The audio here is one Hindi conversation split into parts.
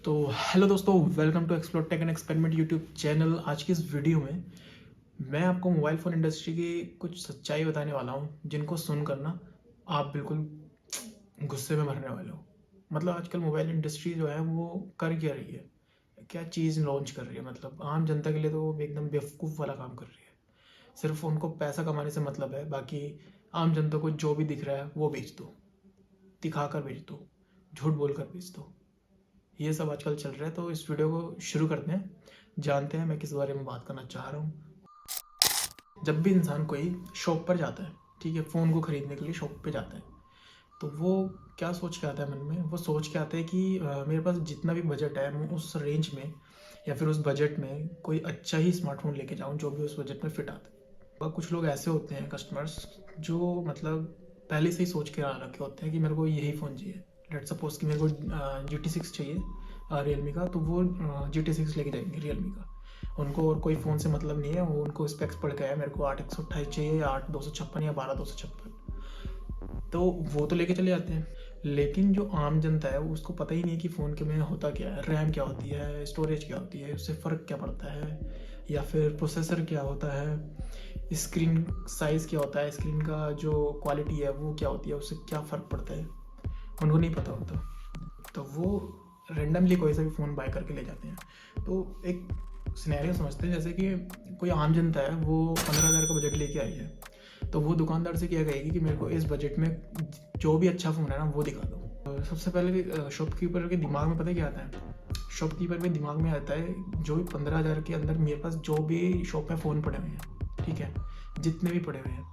तो हेलो दोस्तों, welcome to explore tech and experiment YouTube channel. आज की इस वीडियो में मैं आपको मोबाइल फ़ोन इंडस्ट्री की कुछ सच्चाई बताने वाला हूँ, जिनको सुनकर ना आप बिल्कुल गुस्से में मरने वाले हो। मतलब आजकल मोबाइल इंडस्ट्री जो है वो कर क्या रही है, क्या चीज़ लॉन्च कर रही है। मतलब आम जनता के लिए तो वो एकदम बेवकूफ़ वाला काम कर रही है। सिर्फ उनको पैसा कमाने से मतलब है, बाकी आम जनता को जो भी दिख रहा है वो बेच दो, दिखा कर बेच दो, झूठ बोल कर बेच दो। ये सब आजकल चल रहा है। तो इस वीडियो को शुरू करते हैं, जानते हैं मैं किस बारे में बात करना चाह रहा हूँ। जब भी इंसान कोई शॉप पर जाता है, ठीक है, फ़ोन को ख़रीदने के लिए शॉप पे जाता है, तो वो क्या सोच के आता है मन में? वो सोच के आता है कि मेरे पास जितना भी बजट है, मैं उस रेंज में या फिर उस बजट में कोई अच्छा ही स्मार्टफोन लेके जाऊँ जो भी उस बजट में फिट आता है। और कुछ लोग ऐसे होते हैं कस्टमर्स, जो मतलब पहले से ही सोच के आ रखे होते हैं कि मेरे को यही फ़ोन चाहिए। लेट सपोज कि मेरे को GT6 चाहिए रियलमी का, तो वो GT6 लेके जाएंगे रियलमी का। उनको और कोई फ़ोन से मतलब नहीं है, वो उनको स्पेक्स पढ़ के आया मेरे को 8 128 चाहिए या 8 256 या 12 256, तो वो तो लेके चले जाते हैं। लेकिन जो आम जनता है उसको पता ही नहीं कि फ़ोन के में होता क्या है, रैम क्या होती है, स्टोरेज क्या होती है, उससे फ़र्क क्या पड़ता है, या फिर प्रोसेसर क्या होता है, स्क्रीन साइज़ क्या होता है, स्क्रीन का जो क्वालिटी है वो क्या होती है, उससे क्या फ़र्क पड़ता है, उनको नहीं पता होता। तो वो रेंडमली कोई सा भी फ़ोन बाय करके ले जाते हैं। तो एक सिनेरियो समझते हैं, जैसे कि कोई आम जनता है, वो 15,000 का बजट लेके आई है, तो वो दुकानदार से क्या कहेगी कि मेरे को इस बजट में जो भी अच्छा फ़ोन है ना वो दिखा दो। सबसे पहले शॉपकीपर के दिमाग में पता क्या आता है? शॉपकीपर के दिमाग में आता है जो भी 15,000 के अंदर मेरे पास जो भी शॉप में फ़ोन पड़े हुए हैं, ठीक है, जितने भी पड़े हुए हैं,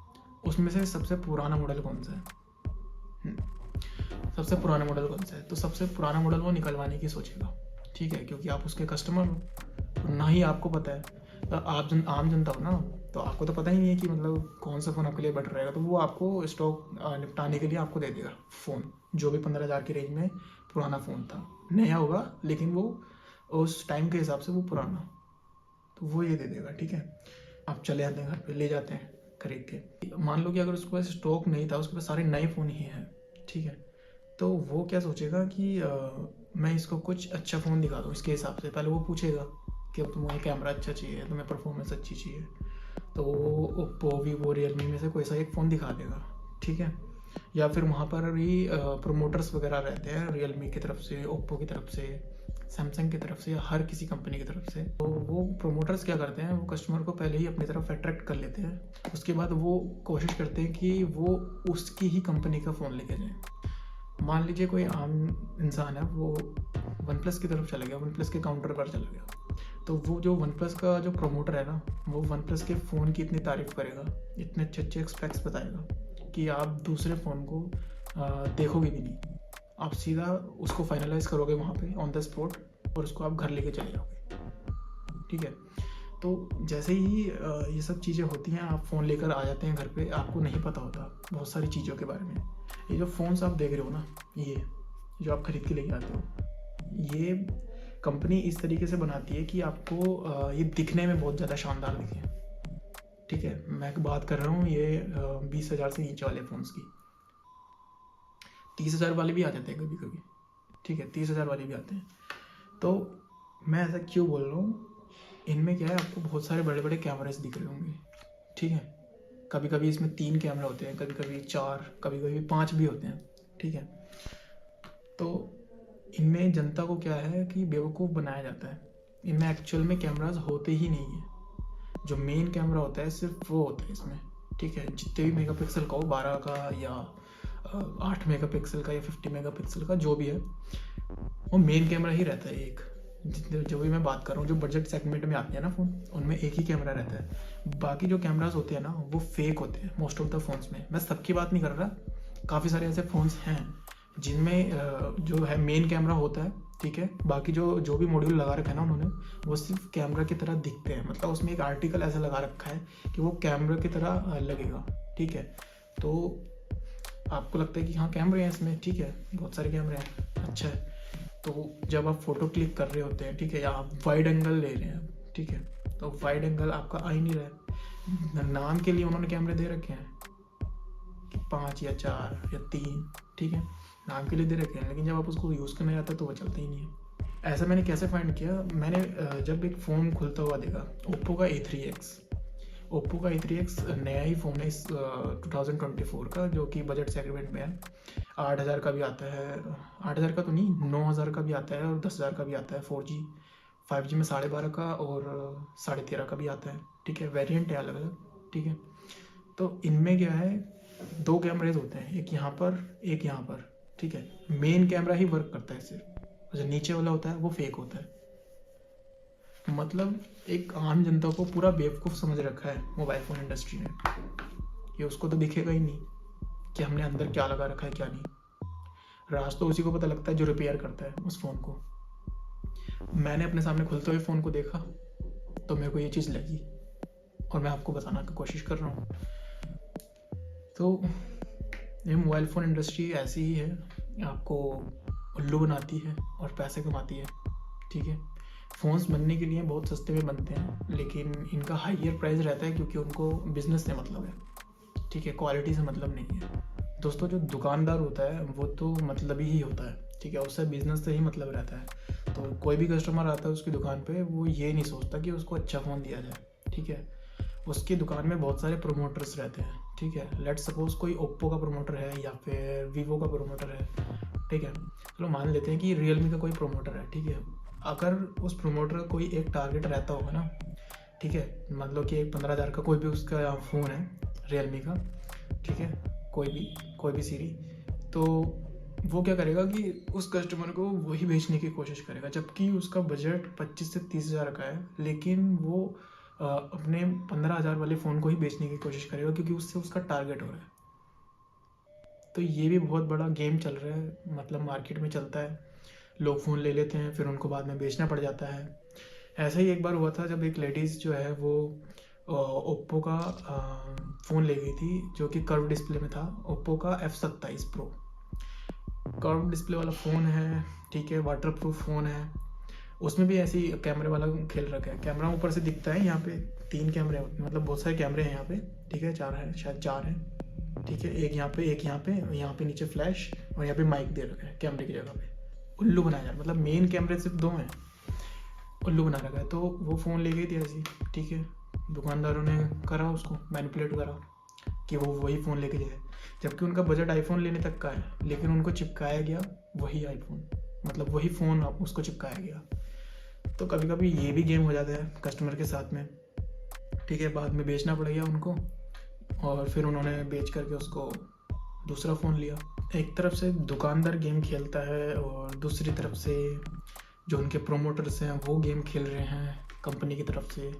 उसमें से सबसे पुराना मॉडल कौन सा है। सबसे पुराना मॉडल कौन सा है, तो सबसे पुराना मॉडल वो निकलवाने की सोचेगा, ठीक है, क्योंकि आप उसके कस्टमर हो। तो ना ही आपको पता है, तो आप आम जनता हो ना, तो आपको तो पता ही नहीं है कि मतलब कौन सा फ़ोन आपके लिए बेटर रहेगा। तो वो आपको स्टॉक निपटाने के लिए आपको दे देगा फ़ोन, जो भी 15,000 की रेंज में पुराना फ़ोन था। नया होगा लेकिन वो उस टाइम के हिसाब से वो पुराना, तो वो ये दे देगा, ठीक है। आप चले आते हैं घर पे, ले जाते हैं खरीद के। मान लो कि अगर उसके पास स्टॉक नहीं था, उसके पास सारे नए फ़ोन ही हैं, ठीक है, तो वो क्या सोचेगा कि मैं इसको कुछ अच्छा फ़ोन दिखा दूँ इसके हिसाब से। पहले वो पूछेगा कि अब तुम्हें कैमरा अच्छा चाहिए, तुम्हें परफॉर्मेंस अच्छी चाहिए, तो वो ओप्पो, वीवो, रियलमी में से कोई सा एक फ़ोन दिखा देगा, ठीक है। या फिर वहाँ पर भी प्रोमोटर्स वगैरह रहते हैं, रियलमी की तरफ से, ओप्पो की तरफ से, सैमसंग की तरफ से, या हर किसी कंपनी की तरफ से। तो वो प्रोमोटर्स क्या करते हैं, वो कस्टमर को पहले ही अपनी तरफ अट्रैक्ट कर लेते हैं। उसके बाद वो कोशिश करते हैं कि वो उसकी ही कंपनी का फ़ोन लेके जाएँ। मान लीजिए कोई आम इंसान है, वो वन प्लस की तरफ चला गया, वन प्लस के काउंटर पर चला गया, तो वो जो वन प्लस का जो प्रमोटर है ना, वो वन प्लस के फ़ोन की इतनी तारीफ़ करेगा, इतने अच्छे अच्छे स्पेक्स बताएगा कि आप दूसरे फ़ोन को देखोगे भी नहीं। आप सीधा उसको फाइनलाइज़ करोगे वहाँ पे ऑन द स्पॉट, और उसको आप घर लेके चले जाओगे, ठीक है। तो जैसे ही ये सब चीज़ें होती हैं, आप फ़ोन लेकर आ जाते हैं घर पे, आपको नहीं पता होता बहुत सारी चीज़ों के बारे में। ये जो फ़ोन्स आप देख रहे हो ना, ये जो आप खरीद के लेके आते हो, ये कंपनी इस तरीके से बनाती है कि आपको ये दिखने में बहुत ज़्यादा शानदार दिखे, ठीक है। मैं बात कर रहा हूँ ये 20,000 से नीचे वाले फ़ोन्स की। 30,000 वाले भी आ जाते हैं कभी कभी, ठीक है, 30,000 वाले भी आते हैं। तो मैं ऐसा क्यों बोल रहा हूँ, इनमें क्या है, आपको बहुत सारे बड़े बड़े कैमरेज दिख रहे होंगे, ठीक है। कभी कभी इसमें 3 कैमरे होते हैं, कभी कभी 4, कभी कभी 5 भी होते हैं, ठीक है। तो इनमें जनता को क्या है कि बेवकूफ़ बनाया जाता है। इनमें एक्चुअल में कैमराज होते ही नहीं है। जो मेन कैमरा होता है सिर्फ वो होता है इसमें, ठीक है। जितने भी मेगापिक्सल का हो, 12 का या 8 मेगापिक्सल का या 50 मेगापिक्सल का, जो भी है, वो मेन कैमरा ही रहता है एक। जितने जो भी मैं बात कर रहा हूँ, जो बजट सेगमेंट में आते हैं ना फ़ोन, उनमें एक ही कैमरा रहता है। बाकी जो कैमराज होते हैं ना, वो फेक होते हैं मोस्ट ऑफ द फ़ोन्स में। मैं सबकी बात नहीं कर रहा, काफ़ी सारे ऐसे फ़ोन्स हैं जिनमें जो है मेन कैमरा होता है, ठीक है। बाकी जो जो भी मॉड्यूल लगा रखा है ना उन्होंने, वो सिर्फ कैमरा की तरह दिखते हैं। मतलब उसमें एक आर्टिकल ऐसा लगा रखा है कि वो कैमरा की तरह लगेगा, ठीक है। तो आपको लगता है कि हाँ कैमरे हैं इसमें, ठीक है, बहुत सारे कैमरे हैं, अच्छा है। तो जब आप फ़ोटो क्लिक कर रहे होते हैं, ठीक है, या आप वाइड एंगल ले रहे हैं, ठीक है, तो वाइड एंगल आपका आ ही नहीं रहा है। नाम के लिए उन्होंने कैमरे दे रखे हैं कि 5 या 4 या 3, ठीक है, नाम के लिए दे रखे हैं, लेकिन जब आप उसको यूज़ करने जाते हैं तो वो चलते ही नहीं है। ऐसा मैंने कैसे फाइंड किया, मैंने जब एक फ़ोन खुलता हुआ देखा, ओप्पो का A3X। ओप्पो का A3X नया ही फ़ोन है इस 2024 का, जो कि बजट सेगमेंट में है। 8,000 का भी आता है, 8,000 का तो नहीं, 9,000 का भी आता है और 10,000 का भी आता है। 4G 5G में 12.5 का और 13.5 का भी आता है। ठीक है, वेरिएंट है अलग अलग। ठीक है, तो इनमें क्या है, दो कैमरेज होते हैं, एक यहाँ पर एक यहाँ पर। ठीक है, मेन कैमरा ही वर्क करता है सिर्फ, जो नीचे वाला होता है वो फेक होता है। मतलब एक आम जनता को पूरा बेवकूफ़ समझ रखा है मोबाइल फ़ोन इंडस्ट्री ने, कि उसको तो दिखेगा ही नहीं कि हमने अंदर क्या लगा रखा है क्या नहीं। राज तो उसी को पता लगता है जो रिपेयर करता है उस फ़ोन को। मैंने अपने सामने खुलते हुए फ़ोन को देखा तो मेरे को ये चीज़ लगी और मैं आपको बताना की कोशिश कर रहा हूँ। तो ये मोबाइल फ़ोन इंडस्ट्री ऐसी ही है, आपको उल्लू बनाती है और पैसे कमाती है। ठीक है, फ़ोन्स बनने के लिए बहुत सस्ते में बनते हैं, लेकिन इनका हाइयर प्राइस रहता है क्योंकि उनको बिज़नेस से मतलब है। ठीक है, क्वालिटी से मतलब नहीं है। दोस्तों, जो दुकानदार होता है वो तो मतलबी ही होता है। ठीक है, उससे बिज़नेस से ही मतलब रहता है। तो कोई भी कस्टमर आता है उसकी दुकान पे, वो ये नहीं सोचता कि उसको अच्छा फ़ोन दिया जाए। ठीक है, उसकी दुकान में बहुत सारे प्रोमोटर्स रहते हैं। ठीक है, लेट्स सपोज कोई ओप्पो का प्रोमोटर है या फिर वीवो का प्रोमोटर है। ठीक है, चलो मान लेते हैं कि रियलमी का कोई प्रोमोटर है। ठीक है, अगर उस प्रोमोटर का कोई एक टारगेट रहता होगा ना, ठीक है, मतलब कि एक 15,000 का कोई भी उसका फ़ोन है रियलमी का। ठीक है, कोई भी सीरी, तो वो क्या करेगा कि उस कस्टमर को वही बेचने की कोशिश करेगा, जबकि उसका बजट 25 से 30,000 का है, लेकिन वो अपने 15,000 वाले फ़ोन को ही बेचने की कोशिश करेगा क्योंकि उससे उसका टारगेट हो रहा है। तो ये भी बहुत बड़ा गेम चल रहा है, मतलब मार्केट में चलता है। लोग फ़ोन ले लेते हैं, फिर उनको बाद में बेचना पड़ जाता है। ऐसा ही एक बार हुआ था जब एक लेडीज़ जो है वो ओप्पो का फ़ोन ले गई थी, जो कि कर्व डिस्प्ले में था। ओप्पो का F27 प्रो कर्व डिस्प्ले वाला फ़ोन है। ठीक है, वाटर प्रूफ फ़ोन है। उसमें भी ऐसी कैमरे वाला खेल रखा है। कैमरा ऊपर से दिखता है, यहाँ पे 3 कैमरे, मतलब बहुत सारे कैमरे हैं यहाँ पे। ठीक है, 4 हैं, शायद 4 हैं। ठीक है, एक यहाँ पे, एक यहाँ पे नीचे फ्लैश, और यहाँ पे माइक दे रखा है कैमरे की जगह पे। उल्लू बनाया है, मतलब मेन कैमरे सिर्फ 2 हैं, उल्लू बना रखा है। तो वो फ़ोन ले गई थी ऐसी। ठीक है, दुकानदारों ने करा, उसको मैनिपुलेट करा कि वो वही फ़ोन लेके जाए, जबकि उनका बजट आईफोन लेने तक का है, लेकिन उनको चिपकाया गया वही आईफोन, मतलब वही फ़ोन उसको चिपकाया गया। तो कभी कभी ये भी गेम हो जाता है कस्टमर के साथ में। ठीक है, बाद में बेचना पड़ गया उनको, और फिर उन्होंने बेच करके उसको दूसरा फ़ोन लिया। एक तरफ से दुकानदार गेम खेलता है और दूसरी तरफ से जो उनके प्रोमोटर्स हैं वो गेम खेल रहे हैं कंपनी की तरफ से,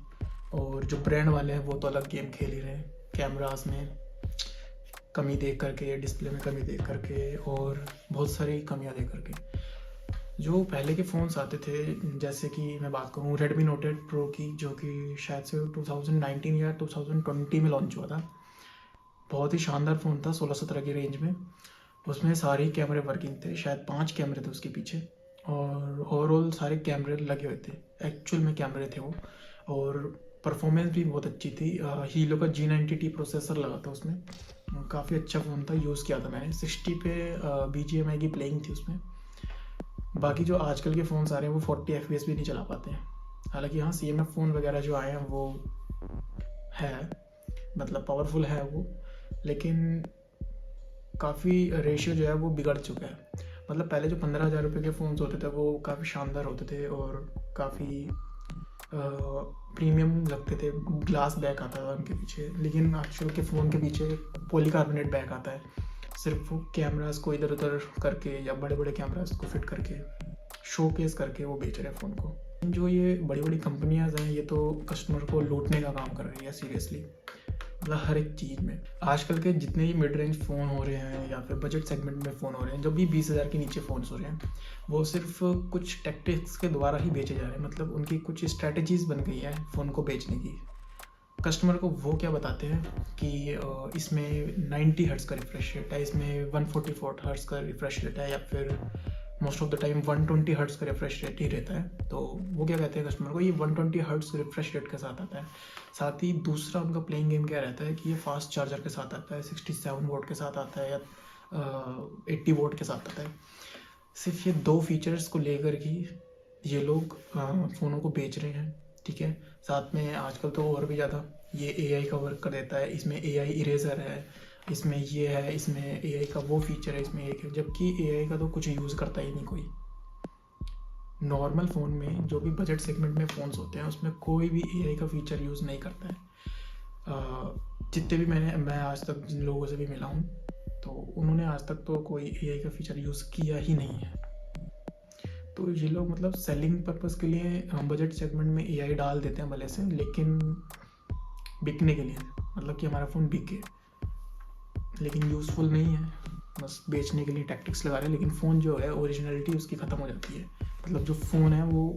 और जो ब्रांड वाले हैं वो तो अलग गेम खेल ही रहे हैं, कैमरास में कमी देख करके, डिस्प्ले में कमी देख करके, और बहुत सारी कमियां देख करके। जो पहले के फ़ोन्स आते थे, जैसे कि मैं बात करूँ रेडमी नोट 8 प्रो की, जो कि शायद से 2019 या 2020 में लॉन्च हुआ था। बहुत ही शानदार फ़ोन था, 16-17 की रेंज में। उसमें सारे कैमरे वर्किंग थे, शायद 5 कैमरे थे उसके पीछे, और ओवरऑल सारे कैमरे लगे हुए थे, एक्चुअल में कैमरे थे वो। और परफॉर्मेंस भी बहुत अच्छी थी। हीलो का G90T प्रोसेसर लगा था उसमें, काफ़ी अच्छा फ़ोन था, यूज़ किया था मैंने। 60 पे BGMI की प्लेइंग थी उसमें। बाकी जो आजकल के फ़ोन्स आ रहे हैं वो 40 FPS भी नहीं चला पाते हैं। हालांकि हाँ, CMF फ़ोन वगैरह जो आए हैं वो है, मतलब पावरफुल है वो, लेकिन काफ़ी रेशियो जो है वो बिगड़ चुका है। मतलब पहले जो 15,000 रुपये के फ़ोन्स होते थे वो काफ़ी शानदार होते थे और काफ़ी प्रीमियम लगते थे। ग्लास बैक आता था उनके पीछे, लेकिन आजकल के फ़ोन के पीछे पॉलीकार्बोनेट बैक आता है, सिर्फ वो कैमरास को इधर उधर करके या बड़े बड़े कैमरास को फिट करके शो केस करके वो बेच रहे हैं फ़ोन को। जो ये बड़ी बड़ी कंपनियां हैं ये तो कस्टमर को लूटने का काम कर रही है सीरियसली, मतलब हर एक चीज़ में। आजकल के जितने भी मिड रेंज फ़ोन हो रहे हैं या फिर बजट सेगमेंट में फ़ोन हो रहे हैं, जब भी 20,000 के नीचे फ़ोन्स हो रहे हैं, वो सिर्फ कुछ टैक्टिक्स के द्वारा ही बेचे जा रहे हैं। मतलब उनकी कुछ स्ट्रैटेजीज़ बन गई है फ़ोन को बेचने की। कस्टमर को वो क्या बताते हैं कि इसमें 90 हर्ट्ज़ का रिफ्रेश रेट है, इसमें 144 हर्ट्ज़ का रिफ्रेश रेट है, या फिर most of the time 120 hertz का रिफ्रेश रेट ही रहता है। तो वो क्या कहते हैं कस्टमर को, ये 120 हर्ट्ज़ रिफ्रेश रेट के साथ आता है। साथ ही दूसरा उनका प्लेइंग गेम क्या रहता है कि ये फास्ट चार्जर के साथ आता है, 67 वोट के साथ आता है या 80 वोट के साथ आता है। सिर्फ ये 2 फीचर्स को लेकर ही ये लोग फ़ोनों को बेच रहे हैं, ठीक है। साथ में आजकल तो और भी ज़्यादा ये एआई का वर्क कर देता है, इसमें एआई इरेज़र है, इसमें ये है, इसमें एआई का वो फीचर है, इसमें एक है, जबकि एआई का तो कुछ यूज़ करता ही नहीं कोई। नॉर्मल फ़ोन में जो भी बजट सेगमेंट में फ़ोन्स होते हैं उसमें कोई भी एआई का फीचर यूज़ नहीं करता है। जितने भी मैं आज तक जिन लोगों से भी मिला हूँ तो उन्होंने आज तक तो कोई एआई का फीचर यूज़ किया ही नहीं है। तो ये लोग मतलब सेलिंग पर्पज़ के लिए बजट सेगमेंट में एआई डाल देते हैं भले से, लेकिन बिकने के लिए, मतलब कि हमारा फ़ोन बिके, लेकिन यूज़फुल नहीं है, बस बेचने के लिए टैक्टिक्स लगा रहे हैं। लेकिन फ़ोन जो है ओरिजिनलिटी उसकी ख़त्म हो जाती है। मतलब जो फ़ोन है वो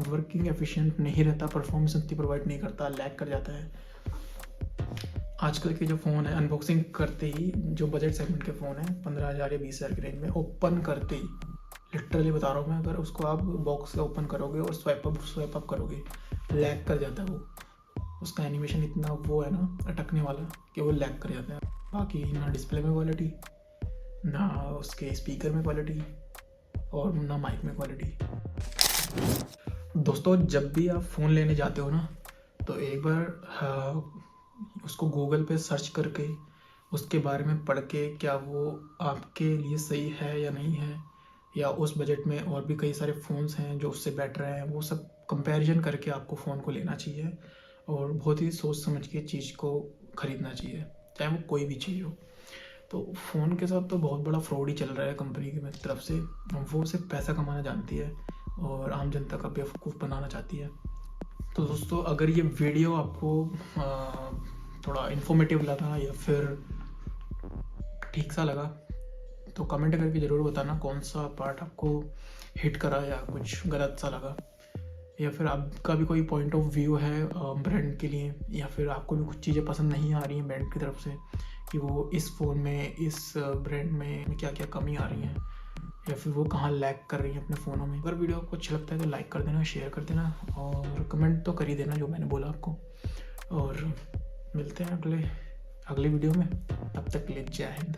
वर्किंग एफिशिएंट नहीं रहता, परफॉर्मेंस उतनी प्रोवाइड नहीं करता, लैग कर जाता है। आजकल के जो फ़ोन है अनबॉक्सिंग करते ही, जो बजट सेगमेंट के फ़ोन है 15,000 या 20,000 की रेंज में, ओपन करते ही लिटरली बता रहा हूँ मैं, अगर उसको आप बॉक्स से ओपन करोगे और स्वाइप अप करोगे, लैग कर जाता है वो। उसका एनिमेशन इतना वो है ना अटकने वाला कि वो लैग कर जाता है। बाकी ना डिस्प्ले में क्वालिटी, ना उसके स्पीकर में क्वालिटी, और ना माइक में क्वालिटी। दोस्तों जब भी आप फ़ोन लेने जाते हो ना, तो एक बार उसको गूगल पे सर्च करके उसके बारे में पढ़ के, क्या वो आपके लिए सही है या नहीं है, या उस बजट में और भी कई सारे फ़ोन्स हैं जो उससे बेटर हैं, वो सब कंपैरिजन करके आपको फ़ोन को लेना चाहिए। और बहुत ही सोच समझ के चीज़ को ख़रीदना चाहिए, चाहे वो कोई भी चीज़ हो। तो फ़ोन के साथ तो बहुत बड़ा फ्रॉड ही चल रहा है कंपनी की तरफ से। वो सिर्फ पैसा कमाना जानती है और आम जनता का बेवकूफ़ बनाना चाहती है। तो दोस्तों अगर ये वीडियो आपको थोड़ा इन्फॉर्मेटिव लगा या फिर ठीक सा लगा, तो कमेंट करके ज़रूर बताना कौन सा पार्ट आपको हिट करा या कुछ गलत सा लगा, या फिर आपका भी कोई पॉइंट ऑफ व्यू है ब्रांड के लिए, या फिर आपको भी कुछ चीज़ें पसंद नहीं आ रही हैं ब्रांड की तरफ से, कि वो इस फ़ोन में, इस ब्रांड में क्या क्या कमी आ रही हैं, या फिर वो कहाँ लैग कर रही हैं अपने फ़ोनों में। अगर वीडियो आपको अच्छा लगता है तो लाइक कर देना, शेयर कर देना, और कमेंट तो कर ही देना जो मैंने बोला आपको। और मिलते हैं अगले वीडियो में, तब तक के लिए जय हिंद।